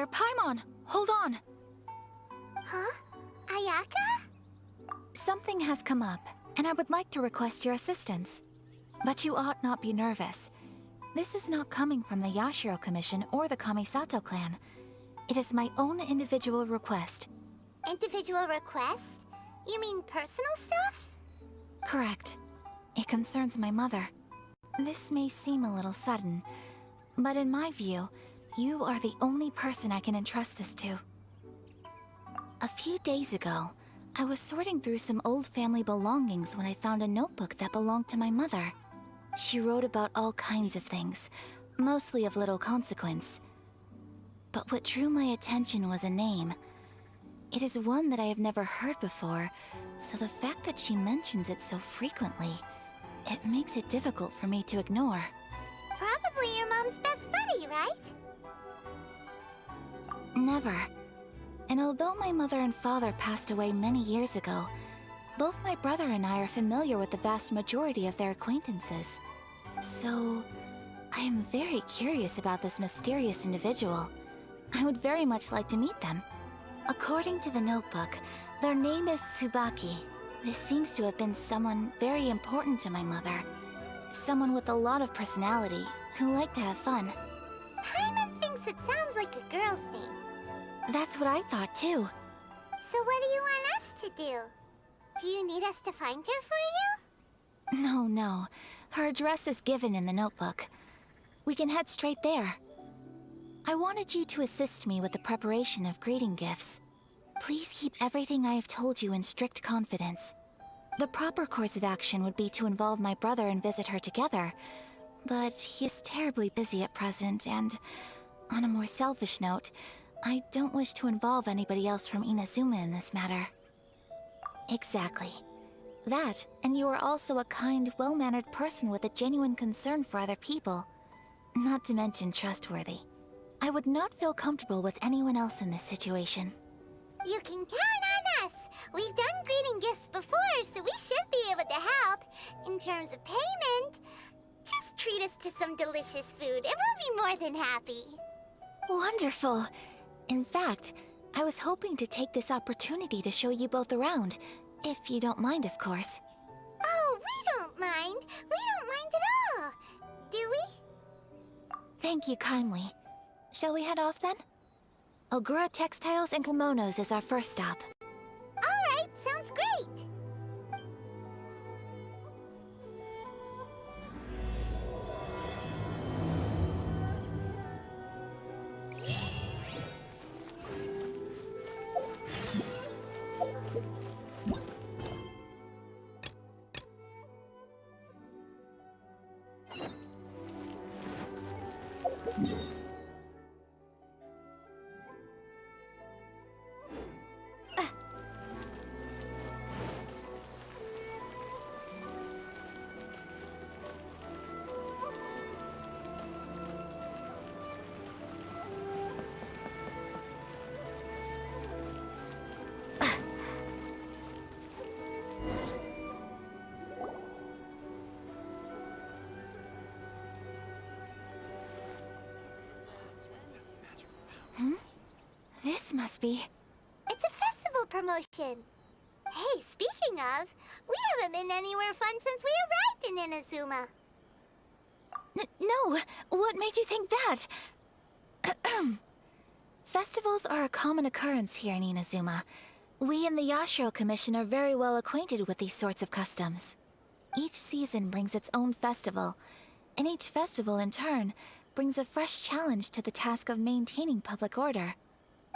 Traveler, Paimon, hold on. Huh? Ayaka? Something has come up, and I would like to request your assistance. But you ought not be nervous. This is not coming from the Yashiro Commission or the Kamisato clan. It is my own individual request. Individual request? You mean personal stuff? Correct. It concerns my mother. This may seem a little sudden, but in my view, you are the only person I can entrust this to. A few days ago, I was sorting through some old family belongings when I found a notebook that belonged to my mother. She wrote about all kinds of things, mostly of little consequence. But what drew my attention was a name. It is one that I have never heard before, so the fact that she mentions it so frequently, it makes it difficult for me to ignore. Probably your mom's best buddy, right? Never. And although my mother and father passed away many years ago, both my brother and I are familiar with the vast majority of their acquaintances. So, I am very curious about this mysterious individual. I would very much like to meet them. According to the notebook, their name is Tsubaki. This seems to have been someone very important to my mother. Someone with a lot of personality, who liked to have fun. Paimon thinks it sounds like a girl's name. That's what I thought too. So what do you want us to do? Do you need us to find her for you? No. Her address is given in the notebook. We can head straight there. I wanted you to assist me with the preparation of greeting gifts. Please keep everything I have told you in strict confidence. The proper course of action would be to involve my brother and visit her together, but he is terribly busy at present, and on a more selfish note, I don't wish to involve anybody else from Inazuma in this matter. Exactly. That, and you are also a kind, well-mannered person with a genuine concern for other people. Not to mention trustworthy. I would not feel comfortable with anyone else in this situation. You can count on us! We've done greeting gifts before, so we should be able to help. In terms of payment, just treat us to some delicious food and we'll be more than happy. Wonderful! In fact, I was hoping to take this opportunity to show you both around, if you don't mind, of course. Oh, we don't mind. We don't mind at all. Do we? Thank you kindly. Shall we head off then? Ogura Textiles and Kimonos is our first stop. All right, sounds great. This must be... It's a festival promotion. Hey, speaking of, we haven't been anywhere fun since we arrived in Inazuma. No! What made you think that? Festivals are a common occurrence here in Inazuma. We in the Yashiro Commission are very well acquainted with these sorts of customs. Each season brings its own festival, and each festival in turn brings a fresh challenge to the task of maintaining public order.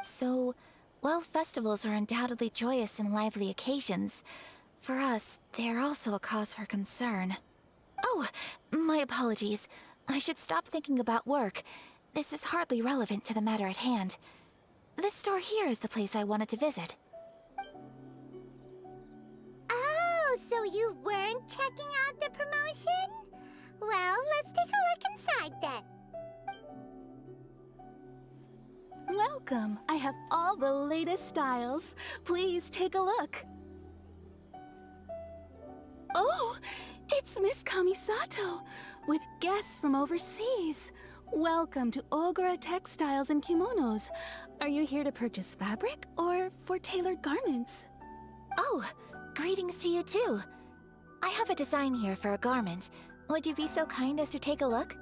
So, while festivals are undoubtedly joyous and lively occasions, for us, they are also a cause for concern. Oh, my apologies. I should stop thinking about work. This is hardly relevant to the matter at hand. This store here is the place I wanted to visit. Oh, so you weren't checking out the promotion? Well, let's take a look inside then. Welcome! I have all the latest styles. Please take a look. Oh, it's Miss Kamisato, with guests from overseas. Welcome to Ogura Textiles and Kimonos. Are you here to purchase fabric or for tailored garments? Oh, greetings to you too. I have a design here for a garment. Would you be so kind as to take a look?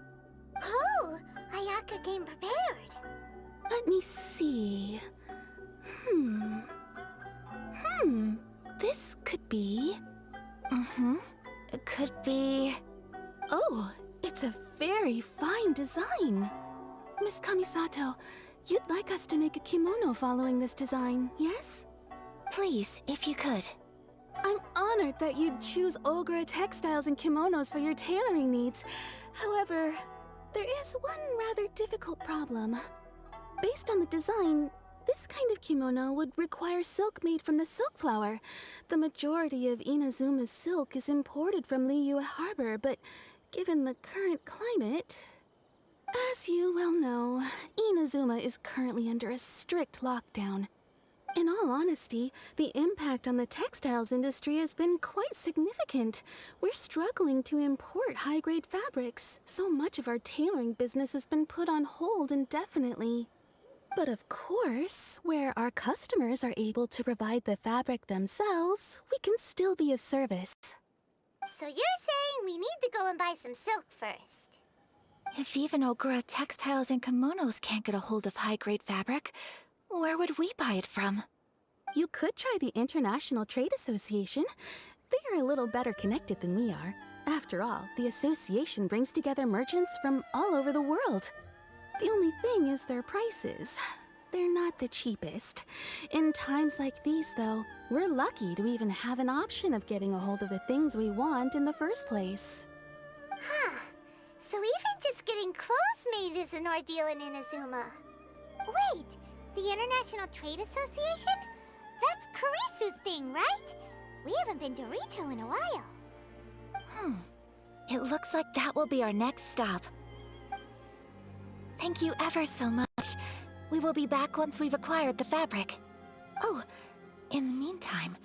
Oh, Ayaka came prepared. Let me see. This could be... It could be... Oh, it's a very fine design. Miss Kamisato, you'd like us to make a kimono following this design, yes? Please, if you could. I'm honored that you'd choose Ogura Textiles and Kimonos for your tailoring needs. However, there is one rather difficult problem. Based on the design, this kind of kimono would require silk made from the silk flower. The majority of Inazuma's silk is imported from Liyue Harbor, but given the current climate... As you well know, Inazuma is currently under a strict lockdown. In all honesty, the impact on the textiles industry has been quite significant. We're struggling to import high-grade fabrics. So much of our tailoring business has been put on hold indefinitely. But of course, where our customers are able to provide the fabric themselves, we can still be of service. So you're saying we need to go and buy some silk first? If even Ogura Textiles and Kimonos can't get a hold of high-grade fabric, where would we buy it from? You could try the International Trade Association. They are a little better connected than we are. After all, the association brings together merchants from all over the world. The only thing is their prices. They're not the cheapest. In times like these, though, we're lucky to even have an option of getting a hold of the things we want in the first place. Huh. So even just getting clothes made is an ordeal in Inazuma. Wait, the International Trade Association? That's Kurisu's thing, right? We haven't been to Rito in a while. It looks like that will be our next stop. Thank you ever so much. We will be back once we've acquired the fabric. Oh, in the meantime,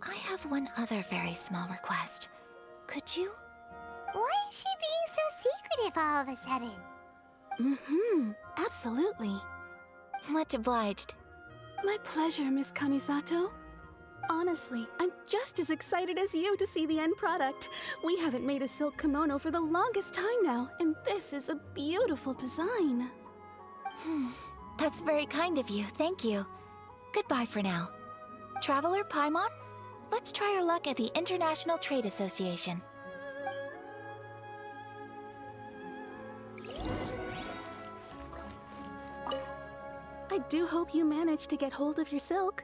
I have one other very small request. Could you? Why is she being so secretive all of a sudden? Absolutely. Much obliged. My pleasure, Miss Kamisato. Honestly, I'm just as excited as you to see the end product. We haven't made a silk kimono for the longest time now, and this is a beautiful design. That's very kind of you, thank you. Goodbye for now. Traveler Paimon, let's try our luck at the International Trade Association. I do hope you manage to get hold of your silk.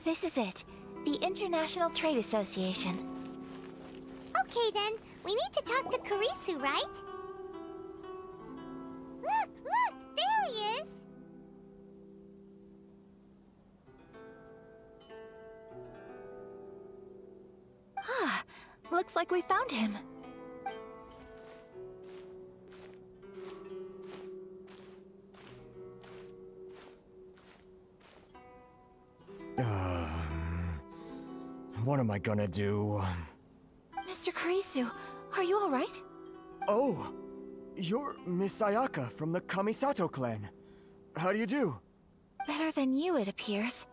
This is it, the International Trade Association. Okay then, we need to talk to Kurisu, right? Look, there he is! Looks like we found him. What am I gonna do? Mr. Kurisu, are you alright? Oh, you're Miss Ayaka from the Kamisato clan. How do you do? Better than you, it appears.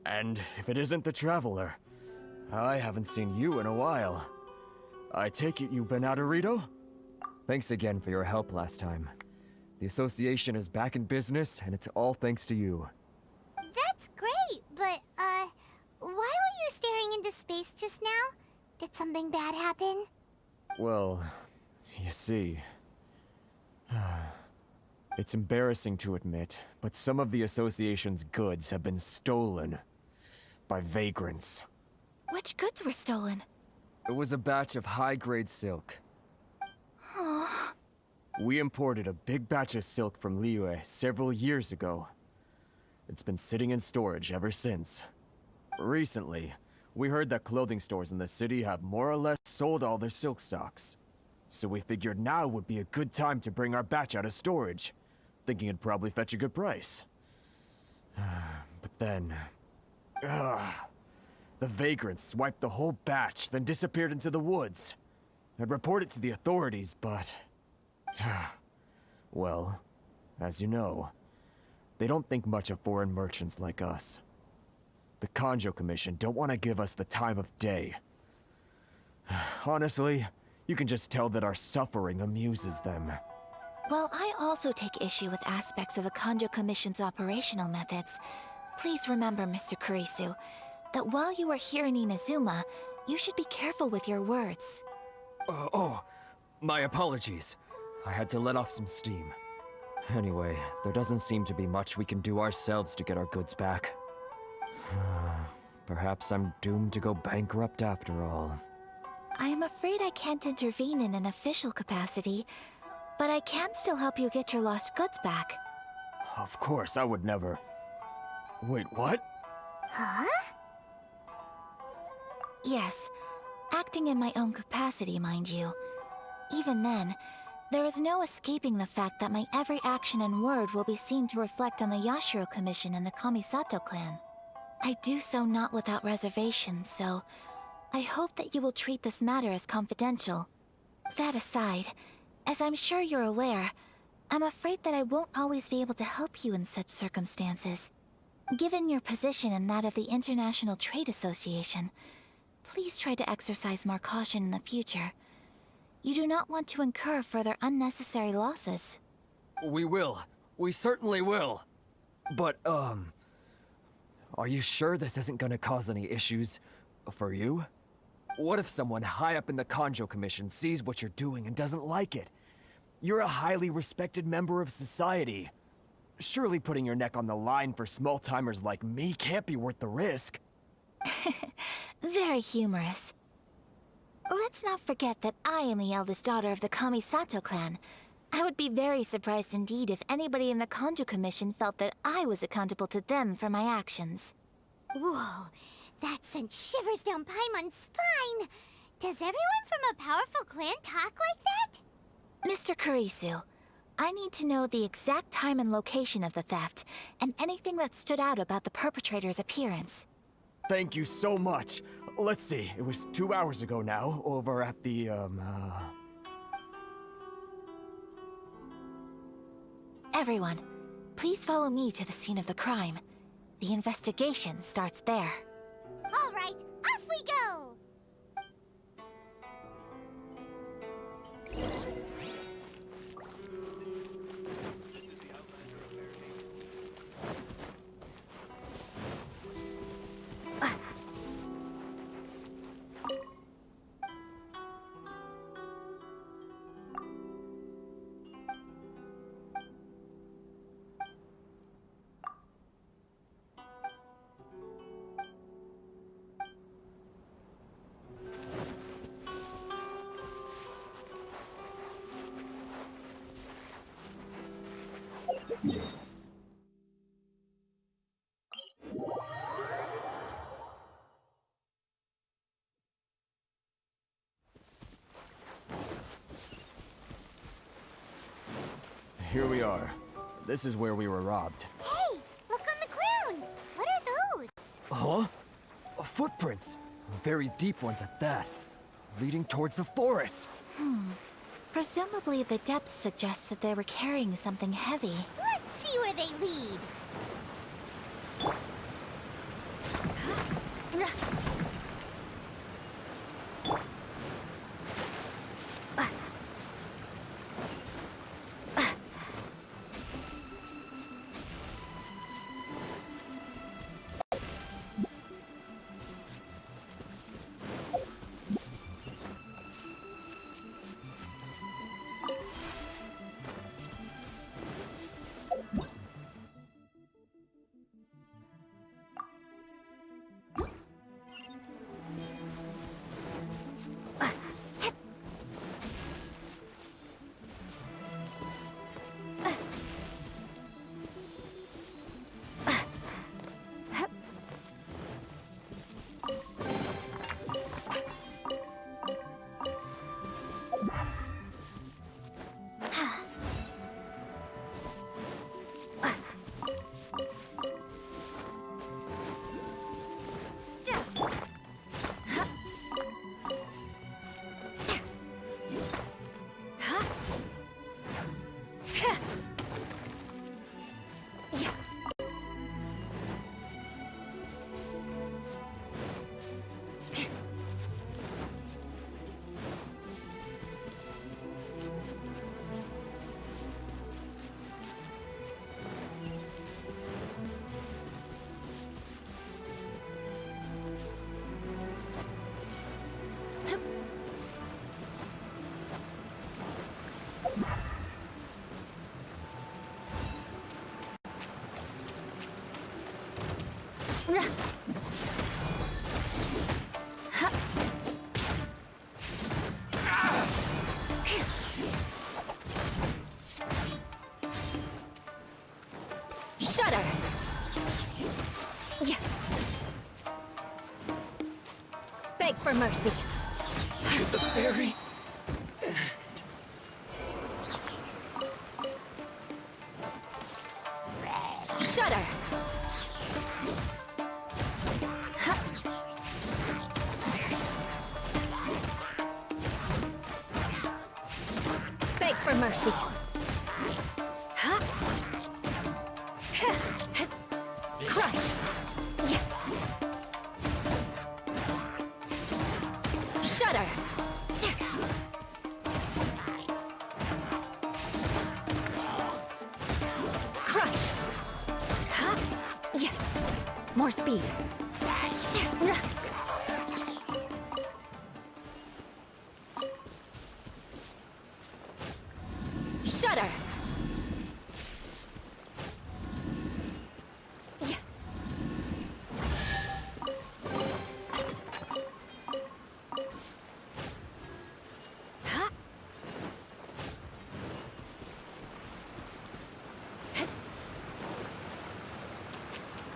And if it isn't the Traveler, I haven't seen you in a while. I take it you've been out of Rito? Thanks again for your help last time. The association is back in business, and it's all thanks to you. That's great, but, why were you staring into space just now? Did something bad happen? Well, you see... It's embarrassing to admit, but some of the association's goods have been stolen by vagrants. Which goods were stolen? It was a batch of high-grade silk. We imported a big batch of silk from Liyue several years ago. It's been sitting in storage ever since. Recently, We heard that clothing stores in the city have more or less sold all their silk stocks. So we figured now would be a good time to bring our batch out of storage, thinking it'd probably fetch a good price. But then... the vagrants swiped the whole batch, then disappeared into the woods. I'd reported to the authorities, but... well, as you know, they don't think much of foreign merchants like us. The Kanjo Commission don't want to give us the time of day. Honestly, you can just tell that our suffering amuses them. Well, I also take issue with aspects of the Kanjo Commission's operational methods. Please remember, Mr. Kurisu, that while you are here in Inazuma, you should be careful with your words. My apologies. I had to let off some steam. Anyway, there doesn't seem to be much we can do ourselves to get our goods back. Perhaps I'm doomed to go bankrupt after all. I am afraid I can't intervene in an official capacity, but I can still help you get your lost goods back. Of course, I would never... Wait, what? Huh? Yes, acting in my own capacity, mind you. Even then, there is no escaping the fact that my every action and word will be seen to reflect on the Yashiro Commission and the Kamisato clan. I do so not without reservations, so I hope that you will treat this matter as confidential. That aside, as I'm sure you're aware, I'm afraid that I won't always be able to help you in such circumstances. Given your position and that of the International Trade Association, please try to exercise more caution in the future. You do not want to incur further unnecessary losses. We will. We certainly will. But, are you sure this isn't gonna cause any issues for you? What if someone high up in the Kanjo Commission sees what you're doing and doesn't like it? You're a highly respected member of society. Surely putting your neck on the line for small-timers like me can't be worth the risk. Very humorous. Let's not forget that I am the eldest daughter of the Kamisato clan. I would be very surprised indeed if anybody in the Kanjo Commission felt that I was accountable to them for my actions. Whoa, that sent shivers down Paimon's spine. Does everyone from a powerful clan talk like that? Mr. Kurisu, I need to know the exact time and location of the theft, and anything that stood out about the perpetrator's appearance. Thank you so much. Let's see, it was 2 hours ago now, over at the, Everyone, please follow me to the scene of the crime. The investigation starts there. All right, off we go! Here we are. This is where we were robbed. Hey, look on the ground! What are those? Huh? Footprints. Very deep ones at that. Leading towards the forest. Presumably the depth suggests that they were carrying something heavy. Let's see where they lead. Shudder! Yeah. Beg for mercy. To the very end. Shudder! Beg for mercy. Crush! Yeah. Shudder! Crush! Yeah. More speed. Shudder! Yeah.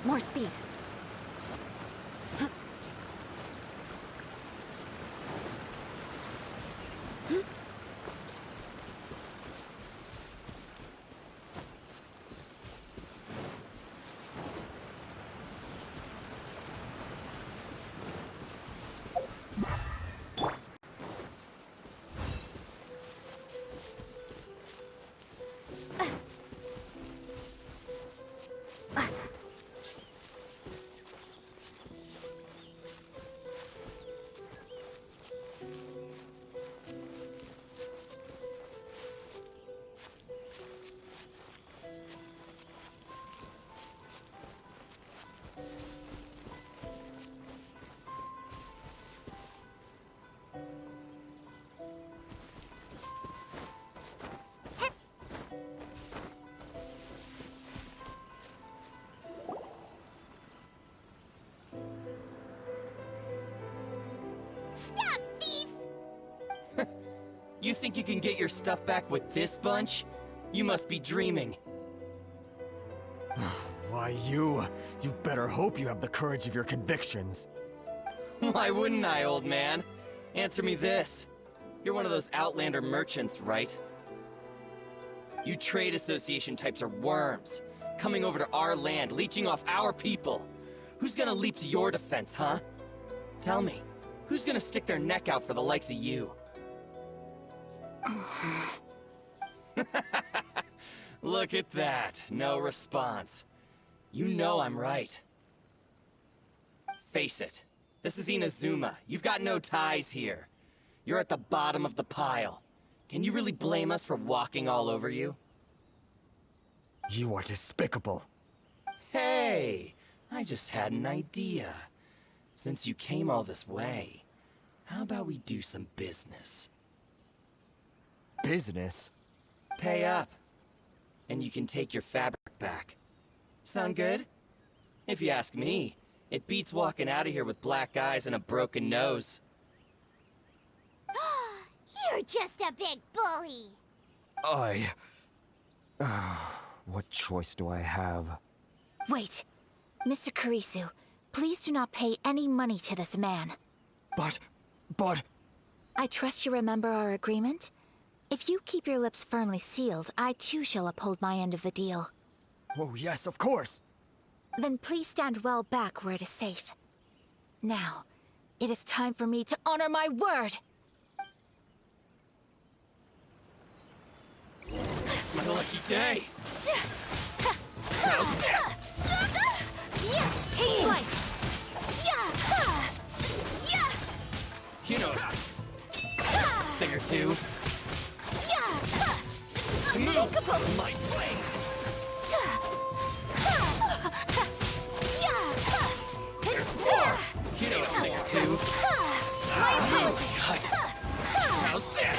More speed. Stop, thief! You think you can get your stuff back with this bunch? You must be dreaming. Why, you better hope you have the courage of your convictions. Why wouldn't I, old man? Answer me this. You're one of those Outlander merchants, right? You trade association types are worms, coming over to our land, leeching off our people. Who's gonna leap to your defense, huh? Tell me, who's gonna stick their neck out for the likes of you? Look at that, no response. You know I'm right. Face it, this is Inazuma. You've got no ties here. You're at the bottom of the pile. Can you really blame us for walking all over you? You are despicable. Hey, I just had an idea. Since you came all this way, how about we do some business? Business? Pay up, and you can take your fabric back. Sound good? If you ask me, it beats walking out of here with black eyes and a broken nose. You're just a big bully! What choice do I have? Wait. Mr. Kurisu, please do not pay any money to this man. But... I trust you remember our agreement? If you keep your lips firmly sealed, I too shall uphold my end of the deal. Oh, yes, of course! Then please stand well back where it is safe. Now, it is time for me to honor my word! It's my lucky day! How's this? Take flight! You know, thing or two. To move my way. There's more. You know, thing or two. Cut. How's this?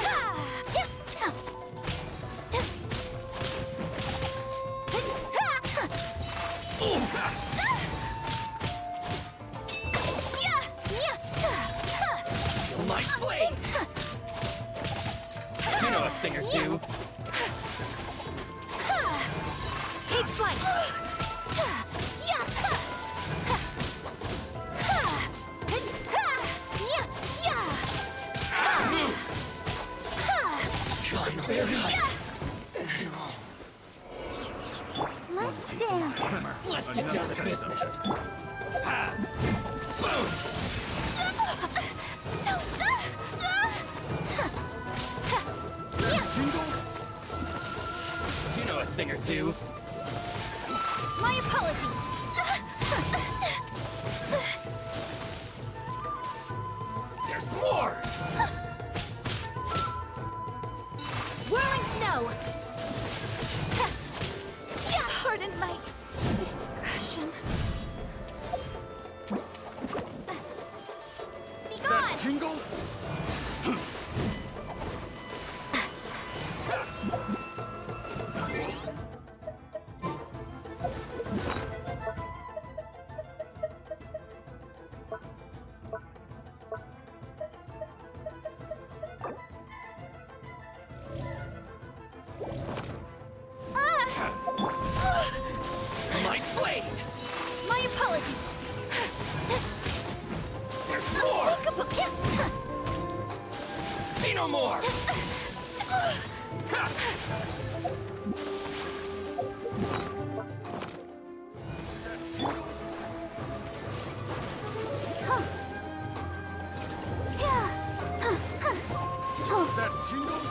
flight! Let's dance. Let's get down to business. Boom! You know a thing or two. My apologies. There's more! Whirling snow. Pardon my discretion. Be gone! Tingle? My blade! My apologies. There's more! See no more!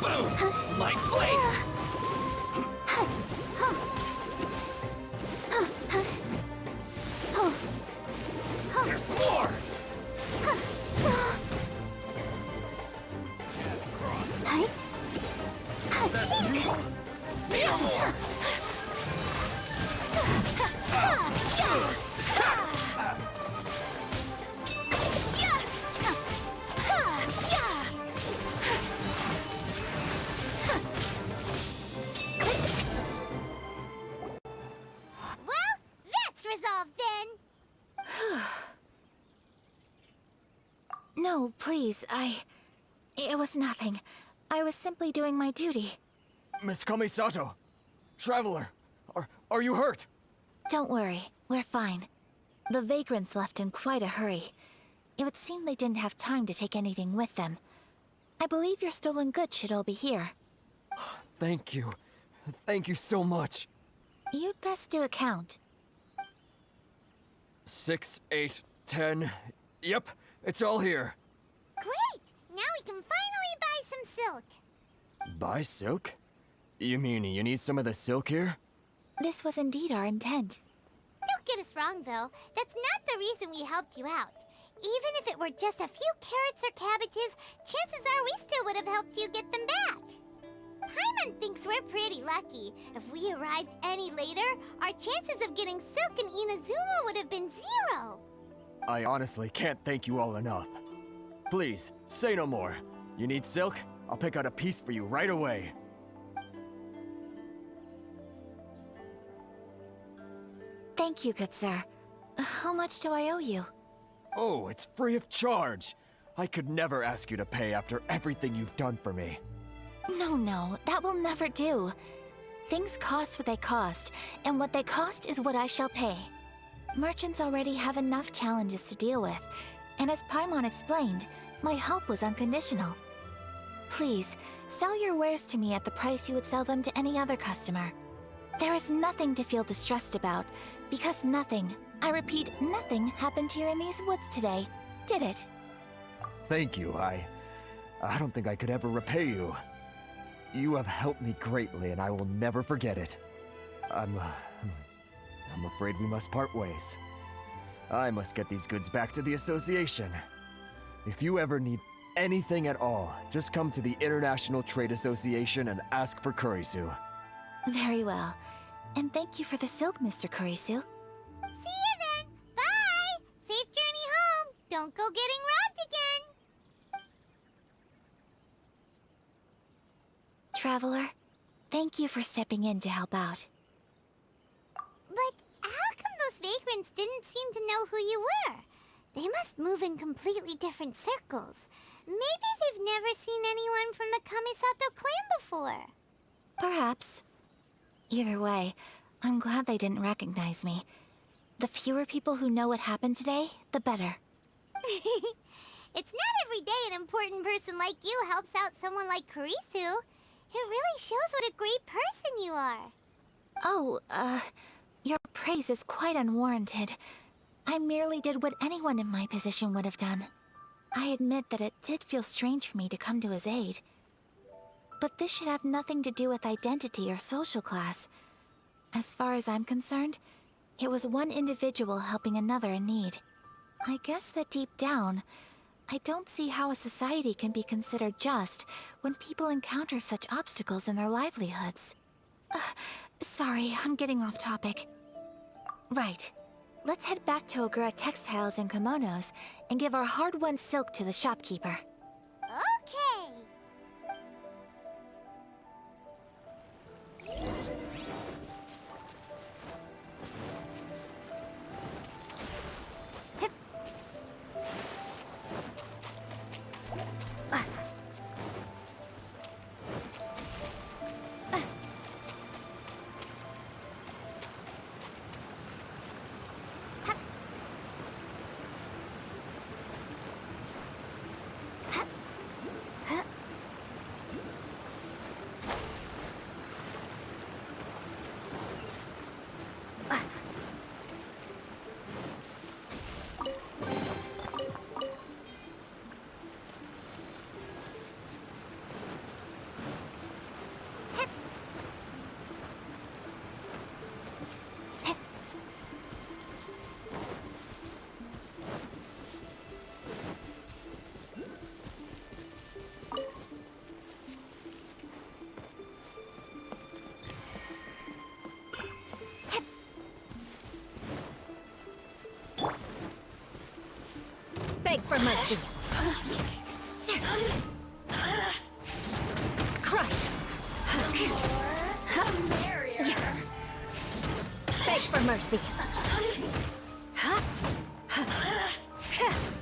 Boom! My blade! There's more! See no more! Well, that's resolved then. No, please, It was nothing. I was simply doing my duty. Miss Kamisato! Traveler! Are you hurt? Don't worry, we're fine. The vagrants left in quite a hurry. It would seem they didn't have time to take anything with them. I believe your stolen goods should all be here. Thank you. Thank you so much. You'd best do a count. 6, 8, 10. Yep, it's all here. Great! Now we can finally buy some silk. Buy silk? You mean you need some of the silk here? This was indeed our intent. Don't get us wrong, though. That's not the reason we helped you out. Even if it were just a few carrots or cabbages, chances are we still would have helped you get them back. Paimon thinks we're pretty lucky. If we arrived any later, our chances of getting silk in Inazuma would have been 0. I honestly can't thank you all enough. Please, say no more. You need silk? I'll pick out a piece for you right away. Thank you, good sir. How much do I owe you? Oh, it's free of charge. I could never ask you to pay after everything you've done for me. No, that will never do. Things cost what they cost, and what they cost is what I shall pay. Merchants already have enough challenges to deal with, and as Paimon explained, my help was unconditional. Please, sell your wares to me at the price you would sell them to any other customer. There is nothing to feel distressed about, because nothing, I repeat, nothing happened here in these woods today, did it? Thank you. I don't think I could ever repay you. You have helped me greatly, and I will never forget it. I'm afraid we must part ways. I must get these goods back to the association. If you ever need anything at all, just come to the International Trade Association and ask for Kurisu. Very well. And thank you for the silk, Mr. Kurisu. See you then! Bye! Safe journey home! Don't go getting robbed again! Traveler, thank you for stepping in to help out. But how come those vagrants didn't seem to know who you were? They must move in completely different circles. Maybe they've never seen anyone from the Kamisato clan before. Perhaps. Either way, I'm glad they didn't recognize me. The fewer people who know what happened today, the better. It's not every day an important person like you helps out someone like Kurisu. It really shows what a great person you are. Oh, your praise is quite unwarranted. I merely did what anyone in my position would have done. I admit that it did feel strange for me to come to his aid. But this should have nothing to do with identity or social class. As far as I'm concerned, it was one individual helping another in need. I guess that deep down, I don't see how a society can be considered just when people encounter such obstacles in their livelihoods. Sorry, I'm getting off topic. Right. Let's head back to Ogura Textiles and Kimonos and give our hard-won silk to the shopkeeper. Okay. Beg for mercy. Crush. Beg for mercy.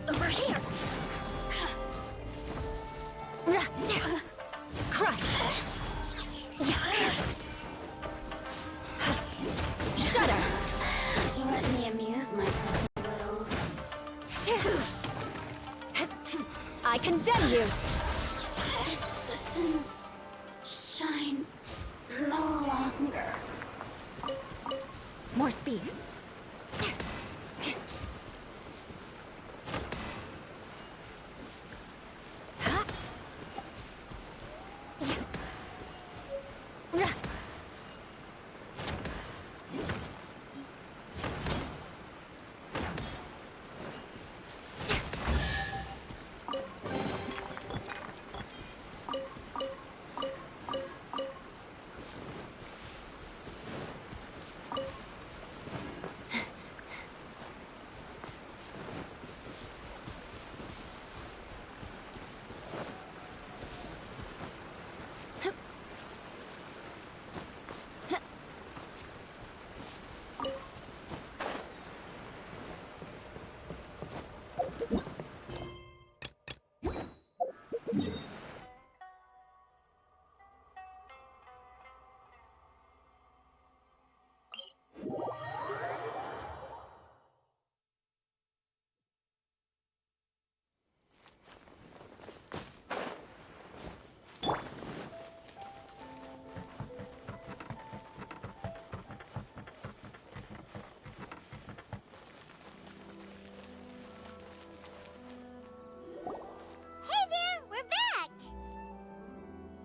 Over here. Crush. Shudder. Let me amuse myself a little. I condemn you. Resistance shine no longer. More speed.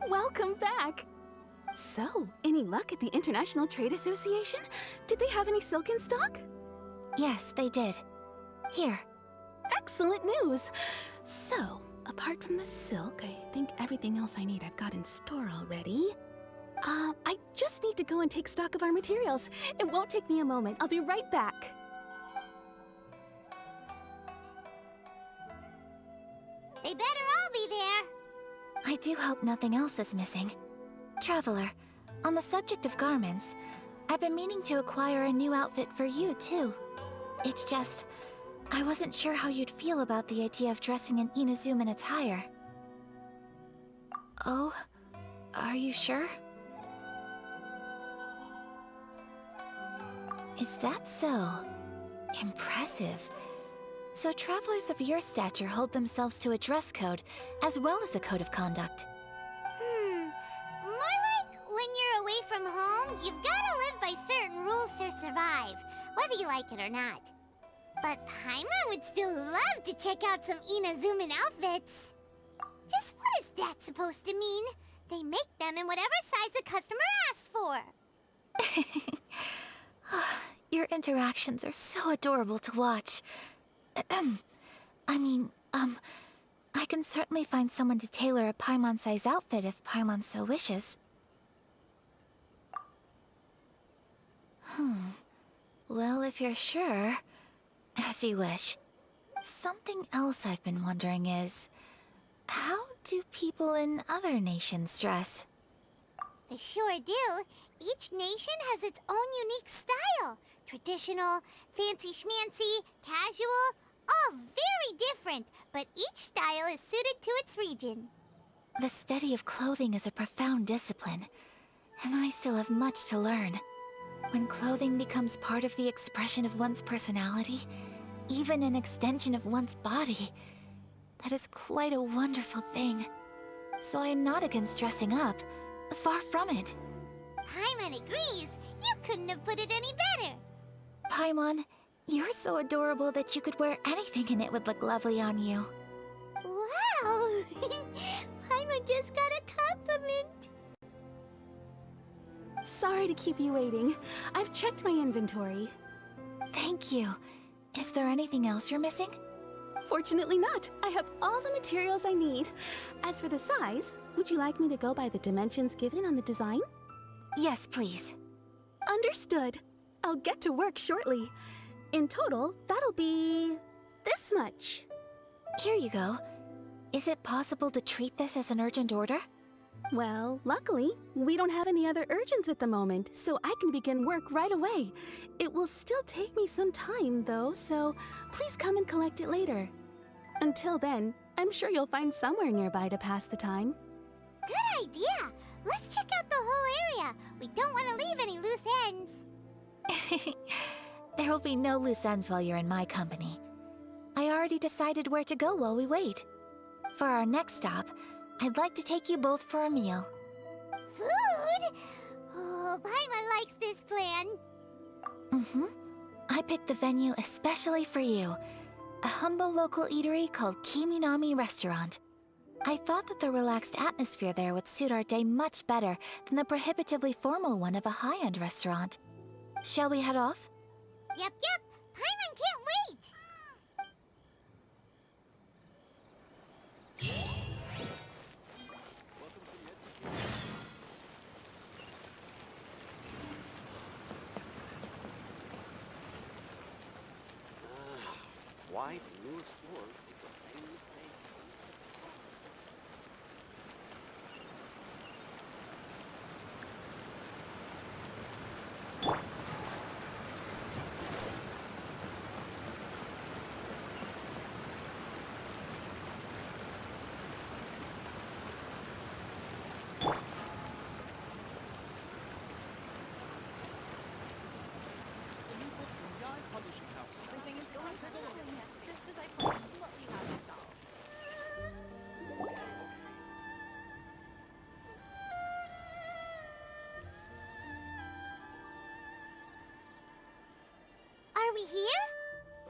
Welcome back! So, any luck at the International Trade Association? Did they have any silk in stock? Yes, they did. Here. Excellent news! So, apart from the silk, I think everything else I need I've got in store already. I just need to go and take stock of our materials. It won't take me a moment. I'll be right back. They better all be there. I do hope nothing else is missing. Traveler, on the subject of garments, I've been meaning to acquire a new outfit for you, too. It's just, I wasn't sure how you'd feel about the idea of dressing in Inazuman attire. Oh? Are you sure? Is that so? Impressive. So travelers of your stature hold themselves to a dress code, as well as a code of conduct. More like when you're away from home, you've gotta live by certain rules to survive, whether you like it or not. But Paimon would still love to check out some Inazuman outfits. Just what is that supposed to mean? They make them in whatever size the customer asks for. Your interactions are so adorable to watch. I can certainly find someone to tailor a Paimon-size outfit if Paimon so wishes. Well, if you're sure, as you wish. Something else I've been wondering is, how do people in other nations dress? They sure do. Each nation has its own unique style. Traditional, fancy schmancy, casual, all very different, but each style is suited to its region. The study of clothing is a profound discipline, and I still have much to learn. When clothing becomes part of the expression of one's personality, even an extension of one's body, that is quite a wonderful thing. So I am not against dressing up. Far from it. Paimon agrees. You couldn't have put it any better. Paimon, you're so adorable that you could wear anything and it would look lovely on you. Wow! Paimon just got a compliment. Sorry to keep you waiting. I've checked my inventory. Thank you. Is there anything else you're missing? Fortunately not. I have all the materials I need. As for the size, would you like me to go by the dimensions given on the design? Yes, please. Understood. I'll get to work shortly. In total, that'll be this much. Here you go. Is it possible to treat this as an urgent order? Well, luckily, we don't have any other urgents at the moment, so I can begin work right away. It will still take me some time, though, so please come and collect it later. Until then, I'm sure you'll find somewhere nearby to pass the time. Good idea. Let's check out the whole area. We don't want to leave any loose ends. There will be no loose ends while you're in my company. I already decided where to go while we wait. For our next stop, I'd like to take you both for a meal. Food? Oh, Paimon likes this plan. I picked the venue especially for you. A humble local eatery called Kiminami Restaurant. I thought that the relaxed atmosphere there would suit our day much better than the prohibitively formal one of a high-end restaurant. Shall we head off? Yep. Paimon can't wait. Why do new explorers make the same mistake? Are we here?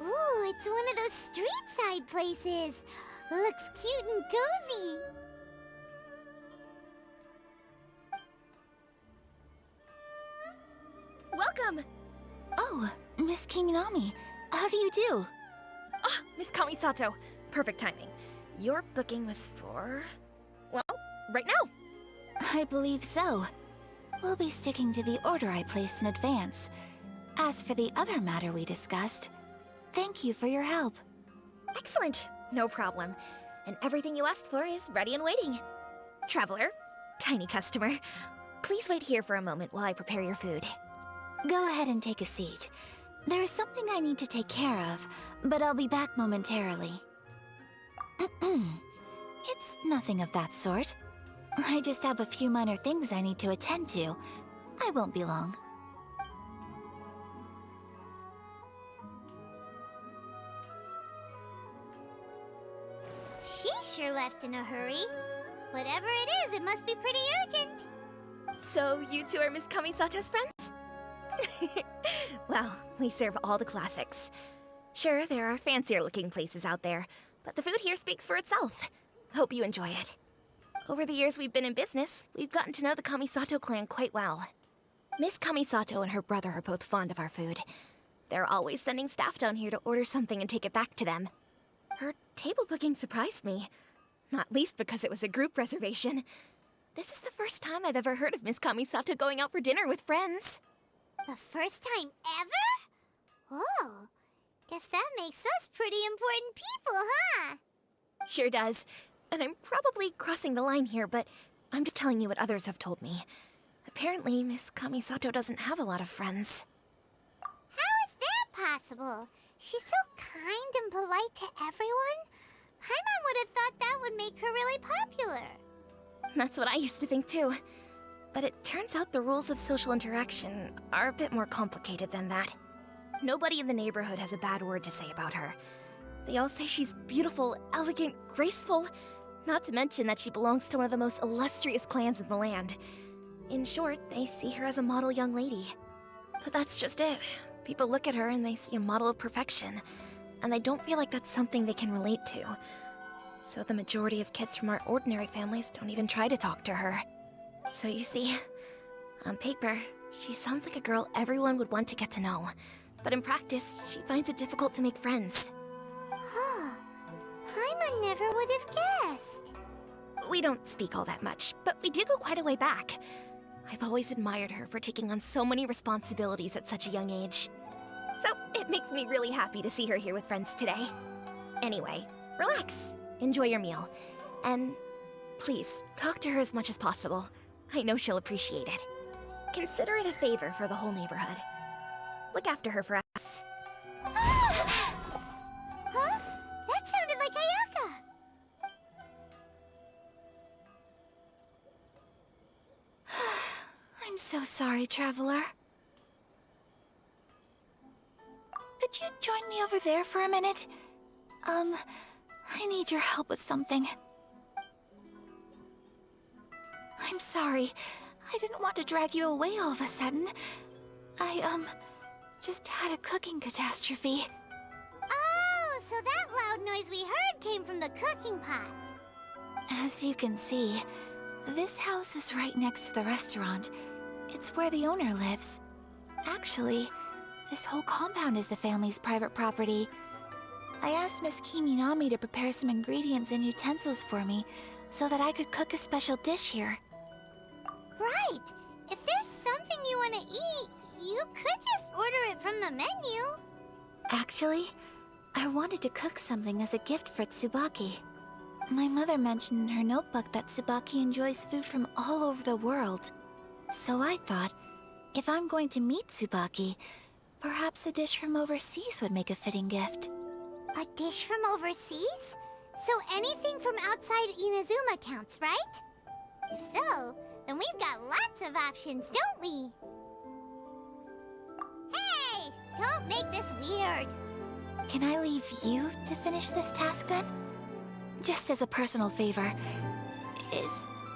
Ooh, it's one of those street-side places. Looks cute and cozy. Welcome! Oh, Miss Kiminami, how do you do? Ah, Miss Kamisato. Perfect timing. Your booking was for... well, right now. I believe so. We'll be sticking to the order I placed in advance. As for the other matter we discussed, thank you for your help. Excellent. No problem. And everything you asked for is ready and waiting. Traveler, tiny customer, please wait here for a moment while I prepare your food. Go ahead and take a seat. There is something I need to take care of, but I'll be back momentarily. It's nothing of that sort. I just have a few minor things I need to attend to. I won't be long. sure left in a hurry. Whatever it is, it must be pretty urgent. So, you two are Miss Kamisato's friends? Well, we serve all the classics. Sure, there are fancier looking places out there, but the food here speaks for itself. Hope you enjoy it. Over the years we've been in business, we've gotten to know the Kamisato clan quite well. Miss Kamisato and her brother are both fond of our food. They're always sending staff down here to order something and take it back to them. Her table booking surprised me, not least because it was a group reservation. This is the first time I've ever heard of Miss Kamisato going out for dinner with friends. The first time ever? Oh, guess that makes us pretty important people, huh? Sure does. And I'm probably crossing the line here, but I'm just telling you what others have told me. Apparently, Miss Kamisato doesn't have a lot of friends. How is that possible? She's so kind and polite to everyone. Paimon would have thought that would make her really popular. That's what I used to think too. But it turns out the rules of social interaction are a bit more complicated than that. Nobody in the neighborhood has a bad word to say about her. They all say she's beautiful, elegant, graceful, not to mention that she belongs to one of the most illustrious clans in the land. In short, they see her as a model young lady. But that's just it. People look at her and they see a model of perfection, and they don't feel like that's something they can relate to. So the majority of kids from our ordinary families don't even try to talk to her. So you see, on paper, she sounds like a girl everyone would want to get to know. But in practice, she finds it difficult to make friends. Huh. Paimon never would have guessed. We don't speak all that much, but we do go quite a way back. I've always admired her for taking on so many responsibilities at such a young age. So it makes me really happy to see her here with friends today. Anyway, relax, enjoy your meal, and please, talk to her as much as possible. I know she'll appreciate it. Consider it a favor for the whole neighborhood. Look after her for us. Huh? That sounded like Ayaka. I'm so sorry, Traveler. Could you join me over there for a minute? I need your help with something. I'm sorry. I didn't want to drag you away all of a sudden. I, just had a cooking catastrophe. Oh, so that loud noise we heard came from the cooking pot. As you can see, this house is right next to the restaurant. It's where the owner lives. Actually, this whole compound is the family's private property. I asked Miss Kiminami to prepare some ingredients and utensils for me so that I could cook a special dish here. Right. If there's something you want to eat, you could just order it from the menu. Actually, I wanted to cook something as a gift for Tsubaki. My mother mentioned in her notebook that Tsubaki enjoys food from all over the world. So I thought, if I'm going to meet Tsubaki, perhaps a dish from overseas would make a fitting gift. A dish from overseas? So anything from outside Inazuma counts, right? If so, then we've got lots of options, don't we? Hey! Don't make this weird. Can I leave you to finish this task then? Just as a personal favor. Is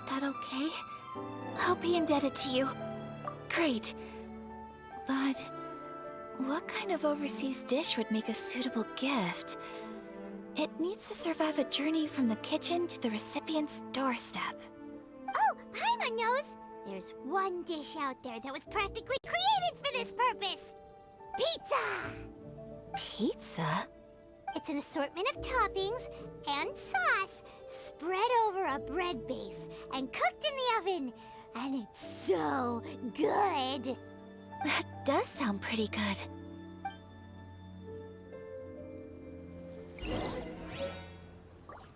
that okay? I'll be indebted to you. Great. But what kind of overseas dish would make a suitable gift? It needs to survive a journey from the kitchen to the recipient's doorstep. Oh, Paimon knows! There's one dish out there that was practically created for this purpose! Pizza! Pizza? It's an assortment of toppings and sauce spread over a bread base and cooked in the oven. And it's so good! That does sound pretty good.